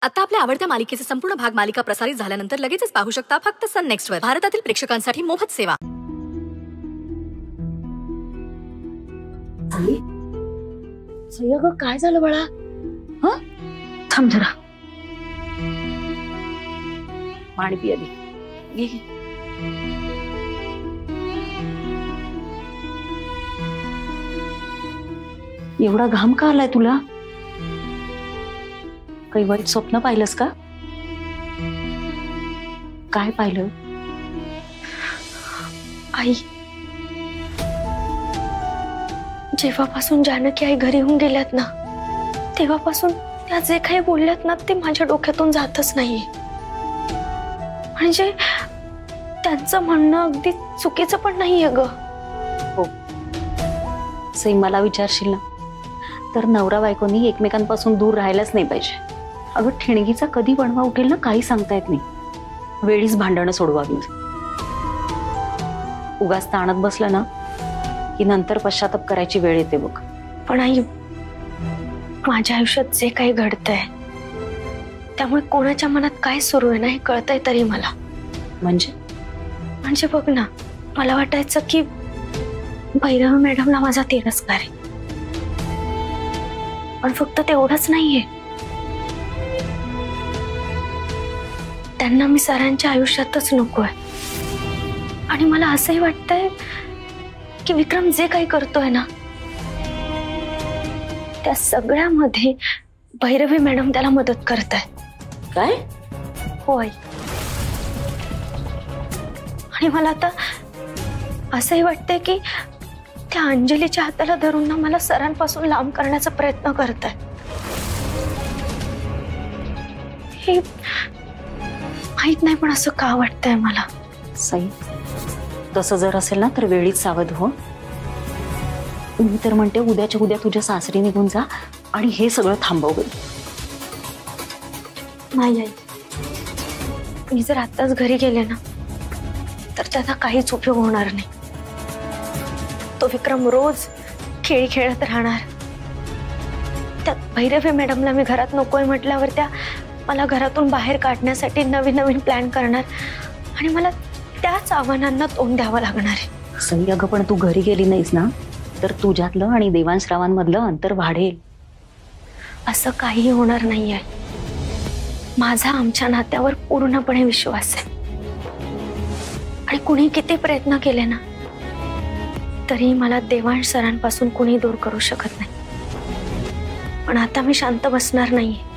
आता आपल्या आवडत्या मालिकेचे संपूर्ण भाग मालिका प्रसारित झाल्यानंतर लगेचच पाहू शकता फक्त सन नेक्स्ट वर. भारतातील प्रेक्षकांसाठी मोफत सेवा. ग काय झालं बाळा? हा थांब जरा, पाणी पी आधी. घे. एवढा घाम का आलाय तुला? काही वाईट स्वप्न पाहिलंस का? काय पाहिलं? आई, जेव्हापासून जानकी आई घरी येऊन गेल्यात ना, तेव्हापासून त्या जे काही बोलल्यात ना ते माझ्या डोक्यातून जातच नाहीये. म्हणजे त्यांचं म्हणणं अगदी चुकीचं पण नाहीये ग. हो, सई मला विचारशील ना तर नवरा बायकोनी एकमेकांपासून दूर राहायलाच नाही पाहिजे. अगं ठिणगीचा कधी वणवा उठेल ना काही सांगता येत नाही. वेळीच भांडणं सोडवावी. उगाच ताणत बसलं ना की नंतर पश्चाताप करायची वेळ येते बघ. पण आई, माझ्या आयुष्यात जे काही घडतंय त्यामुळे कोणाच्या मनात काय सुरू आहे ना हे कळतंय तरी मला. म्हणजे बघ ना, मला वाटायचं की भैरवी मॅडमला माझा तिरस्कार आहे, पण फक्त तेवढंच नाहीये. त्यांना मी सरांच्या आयुष्यातच नकोय. आणि मला असंही वाटतंय की विक्रम जे काही करतोय ना त्या सगळ्यामध्ये भैरवी मॅडम त्याला मदत करताय. काय? होय. आणि मला आता असंही वाटतंय की त्या अंजलीच्या हाताला धरून ना मला सरांपासून लांब करण्याचा प्रयत्न करताय. हे माहित नाही पण असं का वाटतंय मला. सई, तसं जर असेल ना तर वेळीच सावध हो. मी तर म्हणते उद्याच्या उद्या तुझ्या सासरी निघून जा आणि हे सगळं थांबव. नाही आई, मी जर आताच घरी गेले ना तर त्याचा काहीच उपयोग होणार नाही. तो विक्रम रोज खेळ खेळत राहणार. त्यात भैरवी मॅडमला मी घरात नकोय म्हटल्यावर त्या मला घरातून बाहेर काढण्यासाठी नवीन नवीन प्लॅन करणार आणि मला त्याच आव्हानांना तोंड द्यावं लागणार आहे. सई अगं, पण तू घरी गेली नाहीस ना तर तुझ्यातलं आणि देवांश्रावांमधलं अंतर वाढेल. असं काही होणार नाहीये. माझा आमच्या नात्यावर पूर्णपणे विश्वास आहे आणि कुणी किती प्रयत्न केले ना तरी मला देवांश सरांपासून कुणी दूर करू शकत नाही. पण आता मी शांत बसणार नाहीये.